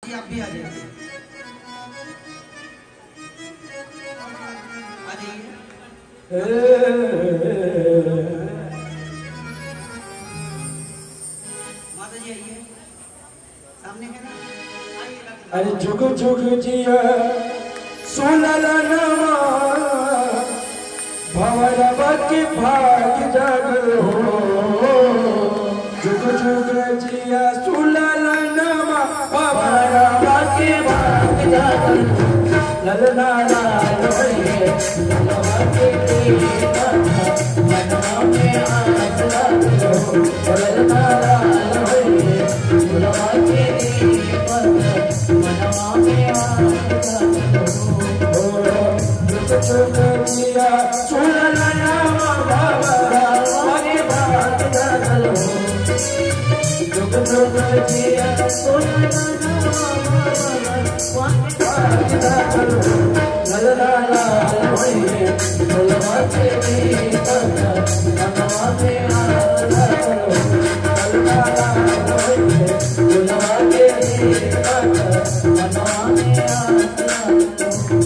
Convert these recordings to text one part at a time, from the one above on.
जी आप भी आ जाइए, आ जाइए। माता जी आइए, सामने है ना, आइए। अरे जुग जुग जिया सोलला नमा भवरवा के भाग जागल हो। जुग जुग जिया सोलला नमा भवरवा के भाग जागल हो। ललना लाल होइए ललवा के मनवा में आस लागल हो। ललना लाल होइए ललवा के मनवा में आस लागल हो। जुग जुग जिया सोलला नमा भवरवा के भाग जागल हो। जुग जुग जिया सोलला नमा ललना लाल होइए ललवा के मनवा में आस लागल हो। ललना लाल होइए ललवा के मनवा में आस लागल हो।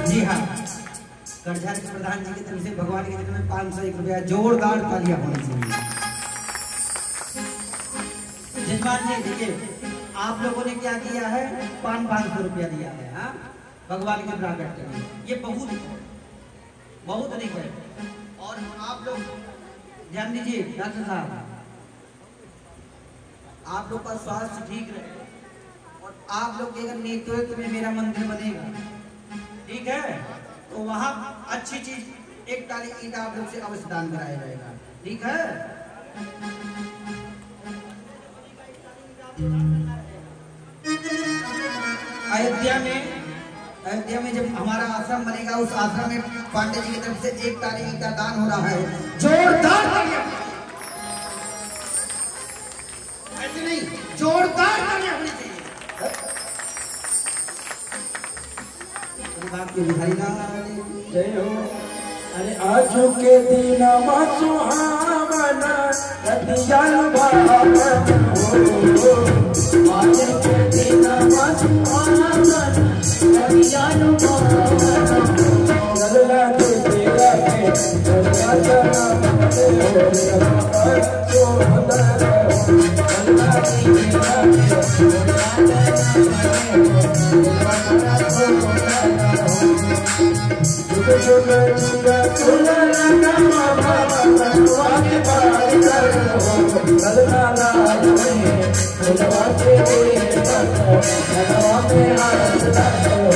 जी हाँ, गढ़झार के प्रधान जी की तरफ से भगवान की तरफ में 501 रुपया जोरदार तालियां होनी चाहिए। जजमान जी देखिए, आप लोगों ने क्या किया है, 500 रुपया दिया है। हाँ, भगवान के प्रागट्य के लिए ये बहुत अधिक है। और आप लोग ध्यान दीजिए डॉक्टर साहब, आप लोग का स्वास्थ्य ठीक रहे और आप लोग के अगर नेतृत्व में मेरा मंदिर बनेगा, ठीक है, तो वहां अच्छी चीज एक टाली ईंट आप लोग से अवश्य दान कराया जाएगा, ठीक है। अयोध्या में जब हमारा आश्रम बनेगा, उस आश्रम में पांडे जी की तरफ से एक टाली ईंटा दान हो रहा है। जोरदार तालियां, ऐसे नहीं, जोरदार तालियां होनी चाहिए। जय हो। अरे आजू के दिन सुहावना रतियाल भावन हो। आज के दिन सुहावना रतियाल भावन हो। ललना के तेरा के ललना चना मते हो तो हदर हो। ललना के तेरा के ललना चना मते हो जुग जुग जिया सोलला नमा भवरवा के भाग जागल हो। ललना लाल होइए ललवा के मनवा में आस लागल हो।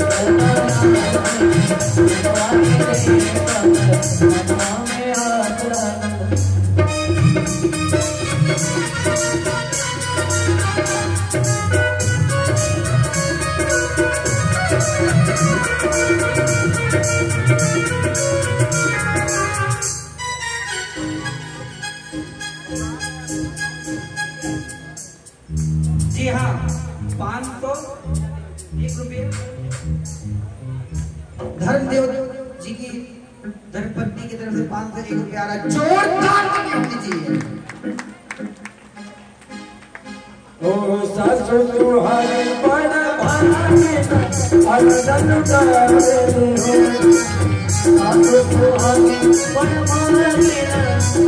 ललना लाल होइए ललवा के मनवा में आस लागल हो। जी हाँ, 501 रुपये धर्मदेव जी की धर्मपत्नी की तरफ से 501 रुपया आ रहा है। जोरदार तालियां होनी चाहिए। ओ सासु तुम्हारे बड़ भागे अनदन करे हो। सासु तुम्हारे बड़ भागे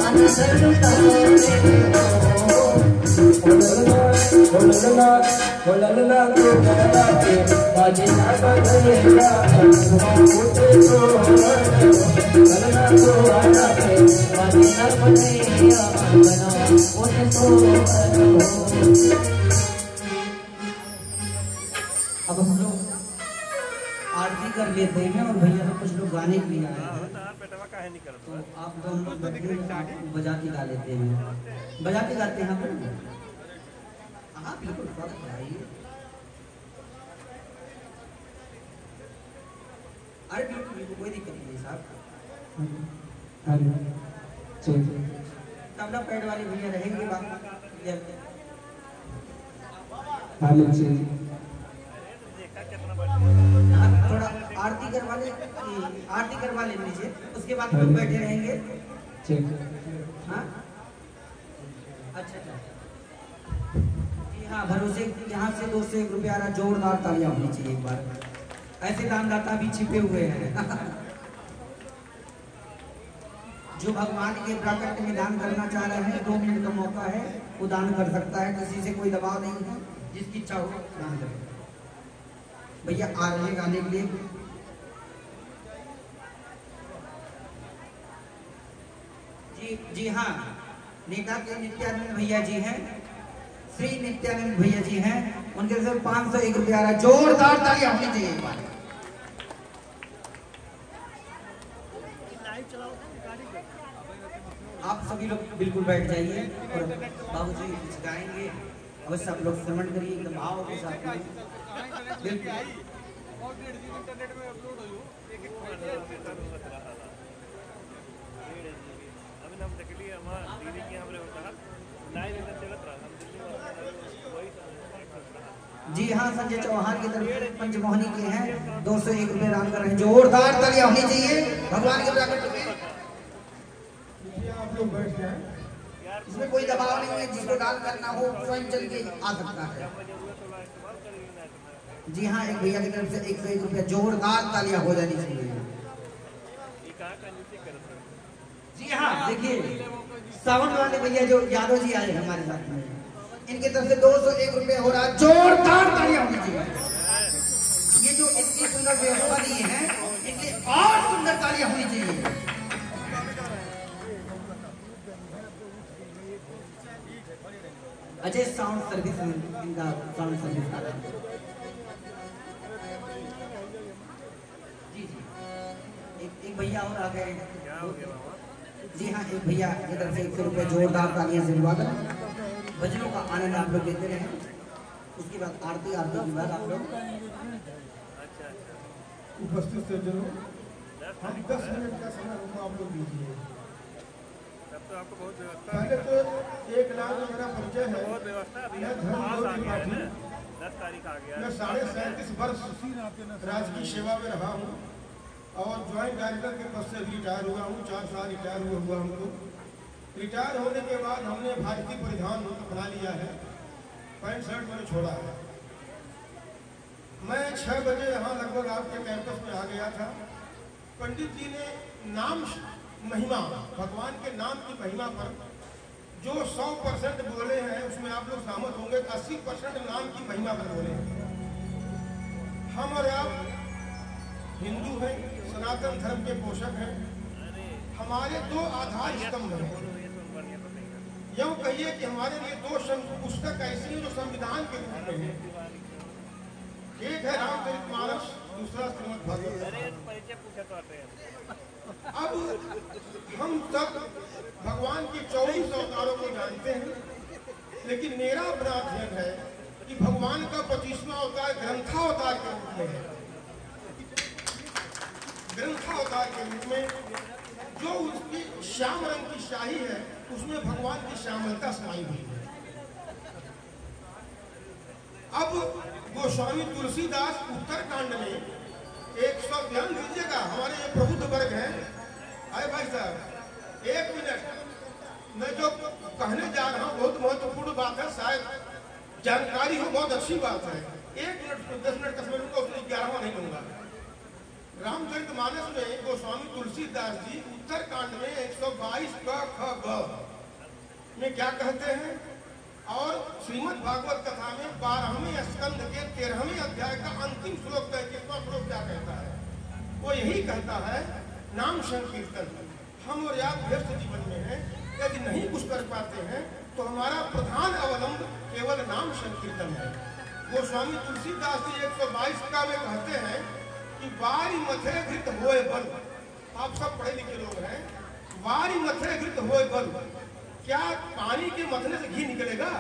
अनदन करे हो। ललना तो करा के बाजे ना बदलेगा उठे तो ललना तो आना के बाजे ना बदलेगा उठे तो। अब हम लोग आरती कर लेते हैं और भैया तो कुछ लोग गाने के लिए आए हैं, तो आप दोनों लोग बजा के गा लेते हैं, बजा के गाते हैं आप। हाँ बिल्कुल, स्वागत है। अरे बिल्कुल बिल्कुल, कोई दिक्कत नहीं साहब। तबला पैड वाले भैया रहेंगे थोड़ा आरती करवा ले लीजिए, उसके बाद लोग बैठे रहेंगे। हाँ अच्छा जी हाँ, भरोसे यहाँ से 2 से 1 रुपया आ रहा, जोरदार तालियां होनी चाहिए एक बार। ऐसे दानदाता भी छिपे हुए हैं जो भगवान के प्राकट्य में दान करना चाह रहे हैं, 2 मिनट का मौका है, वो दान कर सकता है, किसी से कोई दबाव नहीं है, जिसकी इच्छा हो दान करें। भैया आ रहे हैं गाने के लिए। जी हाँ, नेता के नित्यानंद भैया जी हैं, श्री नित्यानंद भैया जी हैं, उनके तरफ 501 रुपया आ रहा है, जोरदार तालियां होनी चाहिए एक बार। आप सभी लोग बिल्कुल बैठ जाइए और बाबूजी कुछ गाएंगे, अवश्य आप लोग श्रवण करिए एकदम भाव के साथ। जी हाँ, संजय चौहान की तरफ पंचमोहनी के हैं, 201 रुपये दान कर रहे हैं, जोरदार तालियां होनी चाहिए भगवान के प्राकट्य में। आप लोग बैठ जाएं, इसमें कोई दबाव नहीं है, जिसको दान करना हो स्वयं चल के आ सकता है। जी हाँ, एक भैया की तरफ से 101 रुपया, जोरदार तालियां हो जानी चाहिए। जी हाँ, देखिए सावन वाले भैया जो यादव जी आए हमारे साथ में, इनके तरफ से 201 रुपये हो रहा है, जोरदार तालियां होनी चाहिए। ये जो इतनी सुंदर व्यवस्था दी है, इनके और सुंदर तालियां होनी चाहिए। अजय साउंड सर्विस, इनका साउंड सर्विस का जी एक भैया और आ गए। जी हाँ, एक भैया की तरफ से 100 रुपये, जोरदार तालियां से स्वागत। भजनों का आनंद आप लोग लेते रहे, उसके बाद आरती के बाद आप लोग उपस्थित सज्जनों, हम 10 मिनट का समय होगा आप लोग दीजिए। पहले तो 1 लाख मेरा परिचय है, मैं धर्मगौर त्रिपाठी, मैं 37.5 वर्ष राजकीय सेवा में रहा हूँ और ज्वाइंट डायरेक्टर के पद से रिटायर हुआ हूँ। 4 साल रिटायर हुआ हमको। रिटायर होने के बाद हमने भारतीय परिधान अपना लिया है, पैंट शर्ट मैंने छोड़ा है। मैं 6 बजे यहाँ लगभग आपके कैंपस में आ गया था। पंडित जी ने नाम महिमा, भगवान के नाम की महिमा पर जो 100% बोले हैं, उसमें आप लोग सहमत होंगे 80% नाम की महिमा पर बोले हैं। हम और आप हिंदू हैं, सनातन धर्म के पोषक हैं। हमारे 2 आधार स्तंभ हैं। यूँ कहिए कि हमारे लिए 2 पुस्तक ऐसी हैं जो संविधान के रूप में है। एक है रामचरितमानस, दूसरा श्रीमद् भागवत। अब हम सब भगवान के 24 अवतारों को जानते हैं, लेकिन मेरा अपना अध्ययन है कि भगवान का 25वां अवतार ग्रंथावतार के रूप में है। ग्रंथावतार के रूप में जो उसकी श्याम रंग की शाही है, उसमें भगवान की श्यामलता समाई हुई है। अब गोस्वामी तुलसीदास उत्तरकांड में 100, ध्यान दीजिएगा, हमारे ये प्रबुद्ध वर्ग हैं। अरे भाई साहब 1 मिनट, मैं जो कहने जा रहा हूँ बहुत महत्वपूर्ण बात है, शायद जानकारी हो, बहुत अच्छी बात है। 1 मिनट 10 मिनट का समय लूंगा, उसमें 11वां नहीं लूंगा। रामचरितमानस में गोस्वामी तुलसीदास जी उत्तरकांड में 122 क ख ग में क्या कहते हैं, और श्रीमद् भागवत कथा में 12वें स्कंध के 13वें अध्याय का अंतिम श्लोक 33वां श्लोक क्या कहता है? वो यही कहता है, नाम संकीर्तन। हम और आप व्यस्त जीवन में हैं, यदि नहीं कुछ कर पाते हैं तो हमारा प्रधान अवलंब केवल नाम संकीर्तन है। गोस्वामी तुलसीदास जी 122 का में कहते हैं कि वारी मथे घृत होए बल। आप सब पढ़े लिखे लोग हैं। वारी मथे घृत होए बल, क्या पानी के मथने से घी निकलेगा?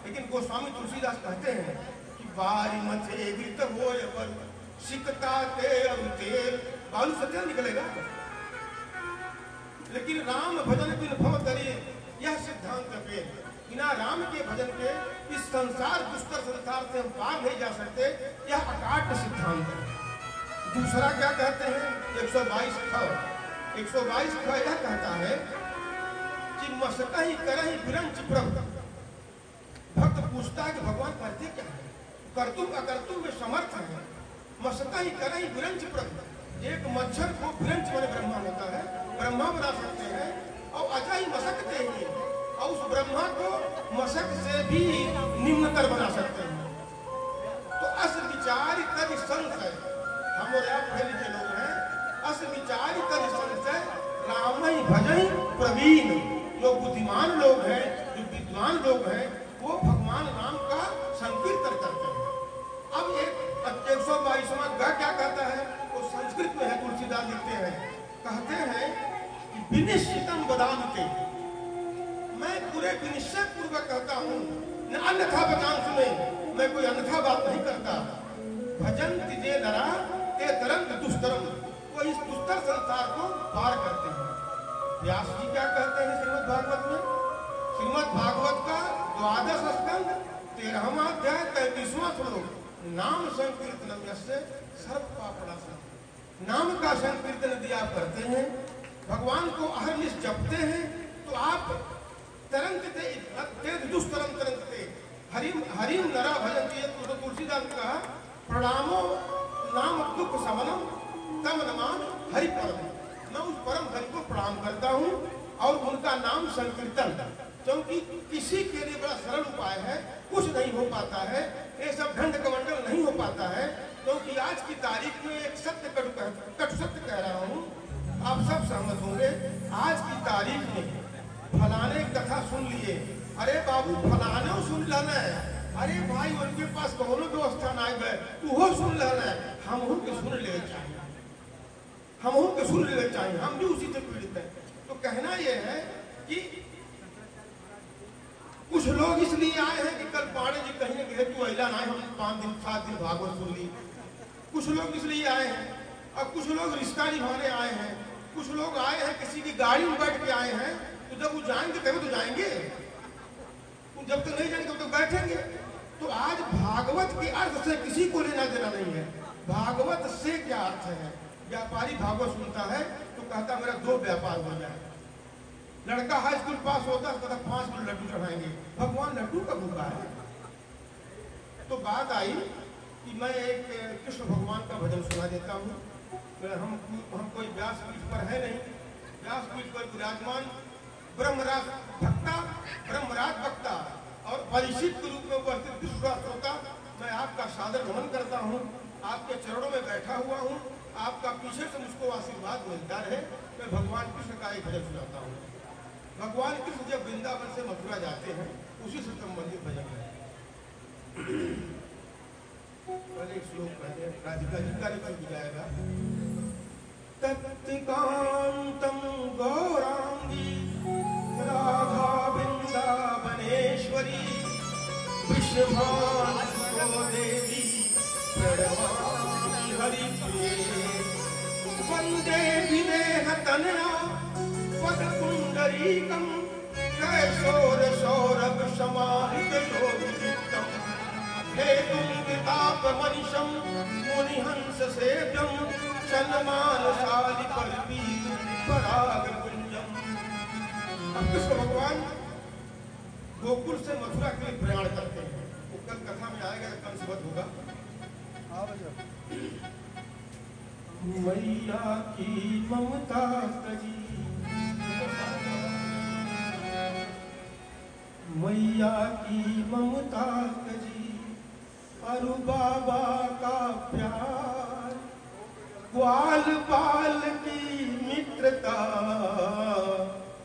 लेकिन गोस्वामी तुलसीदास कहते हैं कि वारी मथे घृत होए बल, सिकता तेल तेल, बालू से तेल निकलेगा? लेकिन राम भजन बिन भव तरी यह सिद्धांत पे बिना राम के भजन के इस संसार दुष्कर संसार से हम पार नहीं जा सकते, यह अकाट्य सिद्धांत है। दूसरा क्या कहते हैं 122 ख यह कहता है कि मसकहि करहि विरंच प्रभु। भक्त पूछता है कि भगवान करते क्या है, कर्तुम अकर्तुम में समर्थ है। मसकहि करहि विरंच प्रभु, एक मच्छर को विरंच माने ब्रह्मा होता है, ब्रह्मा बना सकते हैं और अजय मसकते ही, और उस ब्रह्मा को मशक से भी निम्नतर बना सकते हैं। तो अस विचारी तरि संशय, हम और आप पढ़े लिखे लोग हैं, अस विचारी तरि संशय राम ही भजई प्रवीण। जो बुद्धिमान लोग हैं, जो विद्वान लोग हैं, वो भगवान राम का संकीर्तन करते हैं। अब एक 122वां गा क्या कहता है, वो संस्कृत में है, तुलसीदास लिखते हैं, कहते हैं कि विनिश्चितम वदामते, मैं पूरे विनिश्चय पूर्वक कहता हूँ, न अन्यथा वदांश में मैं कोई अन्यथा बात नहीं करता। भजन तिजे नरा ते तरंग दुष्कर्म, वो इस दुष्कर संसार को पार करते हैं। व्यास जी क्या कहते हैं श्रीमद् भागवत में, श्रीमद् भागवत का 12वां स्कंद 13वां अध्याय 33वां श्लोक, नाम संकीर्तनम यस्य सर्व पापनाशः। नाम का संकीर्तन यदि आप करते हैं, भगवान को अहर्निश जपते हैं, तो आप तरंगते दुष्करम तरंगते हरिम हरिम नरा भजन्ति। तो तुलसीदास ने कहा प्रणामो नाम दुख समनम तम नमामि हरि परम। मैं उस परम हरि को प्रणाम करता हूँ और उनका नाम संकीर्तन, क्योंकि किसी के लिए बड़ा सरल उपाय है, कुछ नहीं हो पाता है, ये सब ढंड कमंडल नहीं हो पाता है। क्योंकि आज की तारीख में एक सत्य कटु सत्य कह रहा हूँ, आप सब सहमत होंगे। आज की तारीख में फलाने कथा सुन लिए, अरे बाबू फलाने सुन लेना है, अरे भाई उनके पास कौनो व्यवस्था ना गए वो सुन लेना है, हम उनके सुन ले चाहिए, हम उनके सुन ले चाहिए, हम भी उसी से पीड़ित हैं। तो कहना यह है कि कुछ लोग इसलिए आए हैं कि कल पाड़े जी कहीं गए तू अला ना, हम 5 दिन 7 दिन भागवत सुन ली। कुछ लोग इसलिए आए हैं, और कुछ लोग रिश्ता निभाने आए हैं, कुछ लोग आए हैं किसी की गाड़ी में बैठ के आए हैं। तो जब वो जाएंगे तभी तो जाएंगे, जब तक नहीं जाएंगे तब तो बैठेंगे। तो आज भागवत के अर्थ से किसी को लेना देना नहीं है। भागवत से क्या अर्थ है, व्यापारी भागवत सुनता है तो कहता मेरा 2 व्यापार हो जाए। लड़का हाई स्कूल पास होता है, कहता 5 किलो लड्डू चढ़ाएंगे, भगवान लड्डू का भूखा है। तो बात आई कि मैं एक कृष्ण भगवान का भजन सुना देता हूँ। हम कोई व्यासपीठ पर है नहीं, व्यासपीठ पर विराजमान ब्रह्मराज भक्ता, ब्रह्मराज वक्ता और परिचित के रूप में उपस्थित विश्वास श्रोता, मैं आपका सादर नमन करता हूँ। आपके चरणों में बैठा हुआ हूँ, आपका पीछे से मुझको आशीर्वाद मिलता है। मैं भगवान कृष्ण का एक भजन सुनाता हूँ। भगवान कृष्ण जब वृंदावन से मथुरा जाते हैं, उसी से संबंधित भजन है। पहले एक श्लोक पहले राधिका जी का लिख जाएगा। तत्कांतम गौरांगी राधा वृंदावनेश्वरी विश्वभानु देवी प्रणमामि हरिप्रिये। वंदे विदेह तनया पदकुंडरीकं कैशोर सौरभ समाहित योगितम। हेतुं वितापमनिशं मुनिहंस सेव्यं सन्मानशालि कल्पी परागपुंजम्। अब कृष्ण भगवान गोकुल से मथुरा के लिए प्रयाण करते हैं। वो कल कथा में आएगा, कल सुबह होगा। मैया की ममता तजी, मैया की ममता तजी, अरु बाबा का प्यार, ग्वाल बाल की मित्रता,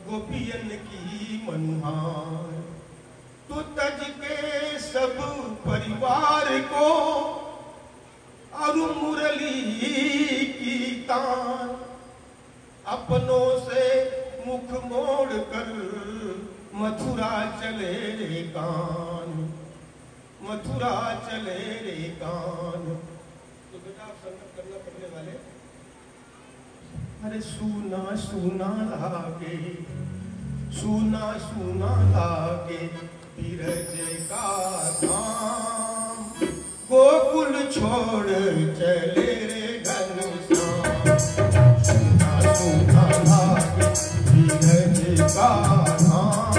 गोपियन की मनुहार। तो तज के सब परिवार को अरु मुरली की तान, अपनों से मुख मोड़ कर मथुरा चले रे कान, मथुरा चले रे कान। तो बेटा आप संगत करना पड़ने वाले अरे सूना सूना लागे, सूना सूना लागे बिरज का धाम, गोकुल छोड़ चले रे घनश्याम। सूना सूना लागे बिरज का धाम,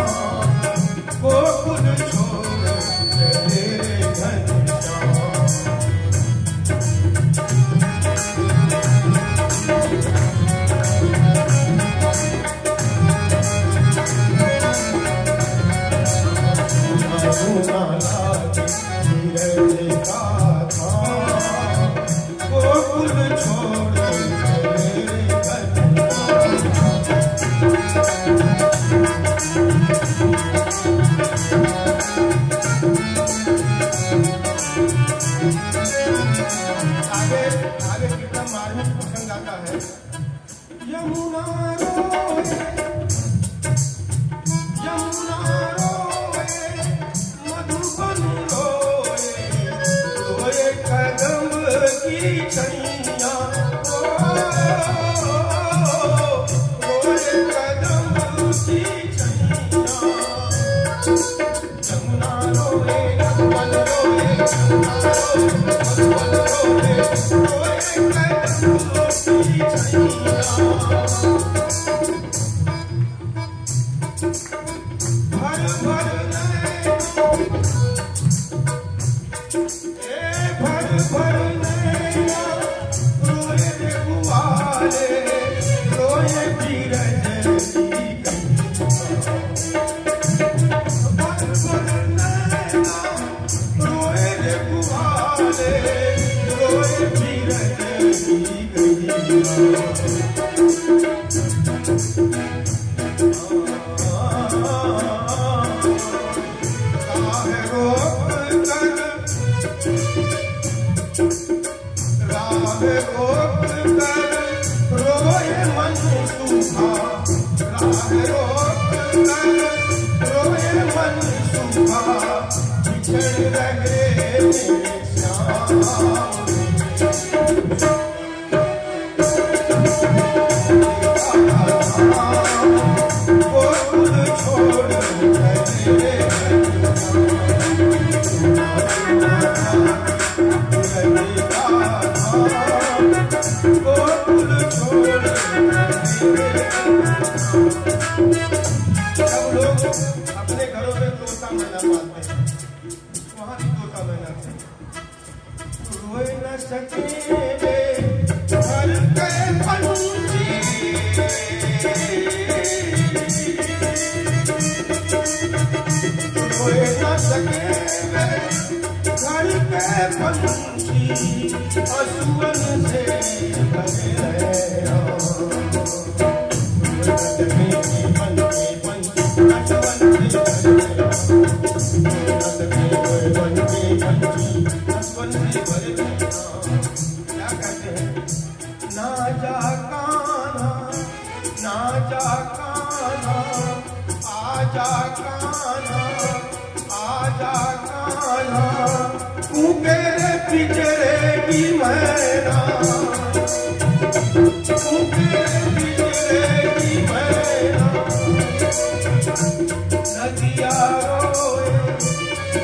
गोकुल छोड़ चले रे घनश्याम। सूना लागे बिरज का धाम, गोकुल छोड़ चले रे आगे आगे कितना मार्मिक प्रसंग आता है। यमुना रोए, यमुना रोए, मधुबन रोए, रोए कदम की छैया, रोए कदम की छैया। यमुना रोए, मधुबन रोए, यमुना रोए, मधुबन रोए, रोए कदम की छैया। भर भर नैना, भर भर नैना, रोए रे गुआरे, रोए बिरज की गैया। भर भर नैना, रोए रे गुआरे, रोए बिरज की गैया। राह रोक कर रोए मन सूखा, राह रोक कर रोए मन सूखा, बिछड़ रहे मेरे श्याम। गोकुल छोड़ चले रे गोकुल छोड़। सब लोग अपने घरों में तोता मैना पालते हैं, वहां भी तोता मैना थे। रोए न सके वे घर के पंछी, रोए न सके वे घर के पंछी, असुवन से बने रहे। क्या कहते हैं? ना जा कान्हा, ना जा कान्हा, आजा कान्हा, आजा कान्हा, कूके रे पिंजरे मैना, कूके रे पिंजरे मैना। नदिया रोए,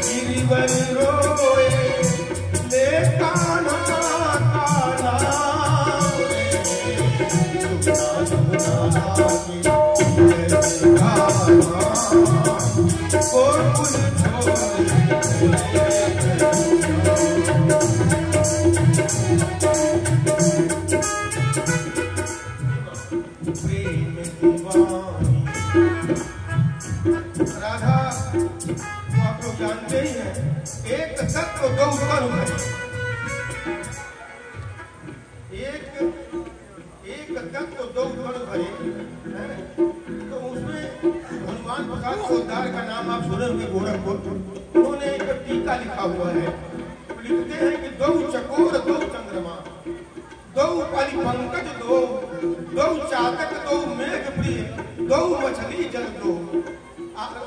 गिरिवर रोए, ले कान्हा कान्हा रे। सुना सुना लागे बिरज का धाम, गोकुल छोड़ चले प्रेम दीवानी। राधा को आप लोग जानते ही हैं, एक तत्व दो कण भरे, एक तत्व दो कण भरे हैं। तो उसमें हनुमान प्रसाद पोद्दार का नाम आप सुने होंगे, गोरखपुर। उन्होंने एक टीका लिखा हुआ है, लिखते हैं कि दो चकोर दो चंद्रमा, दो परि पंकज दो, दो चातक दो मेघ प्रिय, दो मछली जल दो,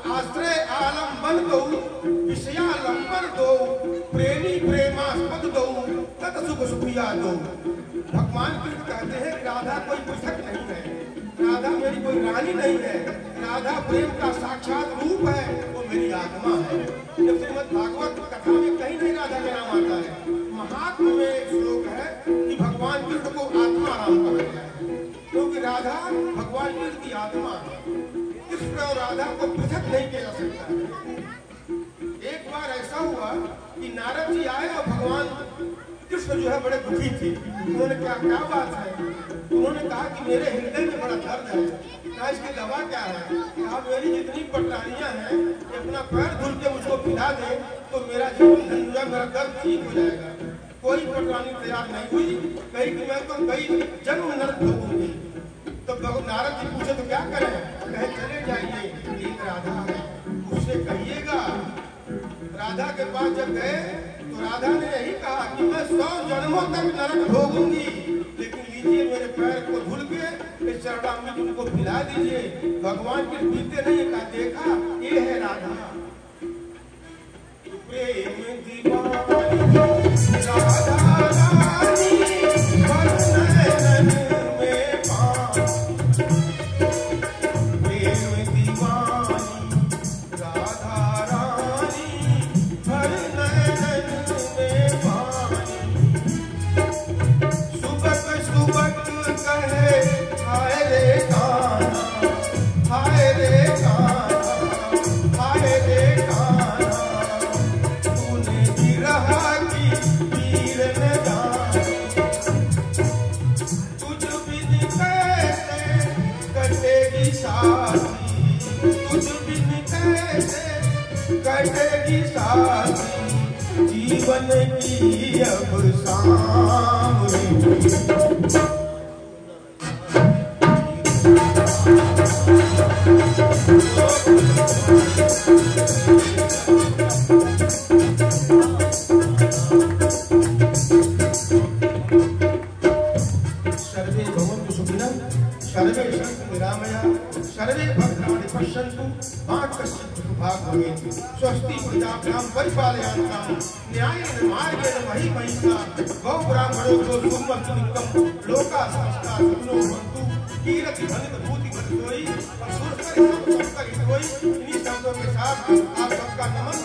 आश्रय आलम्बन दो, विषयालंबन दो, प्रेमी प्रेमास्पद दो, तत् सुख सुखिया दो। भगवान कृष्ण कहते हैं राधा कोई पृथक नहीं है, राधा मेरी कोई रानी नहीं है, राधा प्रेम का साक्षात रूप है, वो मेरी आत्मा है। जब श्रीमद् भागवत कथा में कहीं नहीं राधा का नाम आता है। महात्मा में एक श्लोक है कि भगवान कृष्ण को आत्मा राम कहा गया है, क्योंकि राधा भगवान कृष्ण की आत्मा है। कृष्ण और राधा को पृथक नहीं किया जा सकता है। एक बार ऐसा हुआ कि नारद जी आए और भगवान कृष्ण जो है बड़े दुखी थे। उन्होंने क्या बात है? उन्होंने कहा कि मेरे हृदय में बड़ा दर्द है, क्या इसकी दवा क्या है? कहा मेरी जितनी पटरानियां हैं अपना पैर धुल के मुझको पिला दे तो मेरा जीवन धन्य, मेरा दर्द ठीक हो जाएगा। कोई पटरानी तैयार नहीं हुई, कही कि मैं तो कई जन्म नरक भोगूंगी। तो नारद जी पूछे तो क्या करें? कहे चले जाइए एक राधा है, उससे कहिएगा। राधा के पास जब गए तो राधा ने यही कहा कि मैं 100 जन्मों तक नरक भोगूंगी, लेकिन लीजिए मेरे पैर को धुल के इस चरणामृत उनको पिला दीजिए। भगवान के पीते नहीं, का देखा ये है राधा। प्रेम दीवानी राधा रानी में पास, प्रेम दीवानी राधा रानी हर नैन में पानी। सुबक सुबक कहे हाय रे कान्हा, हाय रे कान्हा, हाय रे कान्हा, तूने विरह की पीर न जानी। तुझ बिन कैसे कटेगी साथी, तुझ बिन कैसे कटेगी साथी, जीवन की अब शाम हुई। सर्वे भवन्तु सुखिनः, सर्वे सन्तु निरामया, सर्वे भद्राणि पश्यन्तु मा कश्चित् दुःखभाग् भवेत्। स्वस्ति प्रजाभ्यां परिपालयन्तां न्यायेन मार्गेण महीं महिषा। गौब्राह्मणोऽभ्यो सुखमस्तु नित्यं, लोकाः समस्ताः सुखिनो भवन्तु। कीर्ति धनिक भूति भरतोई और सुरकरि सब संकर हितोई। इन्हीं शब्दों के साथ आप सबका नमन।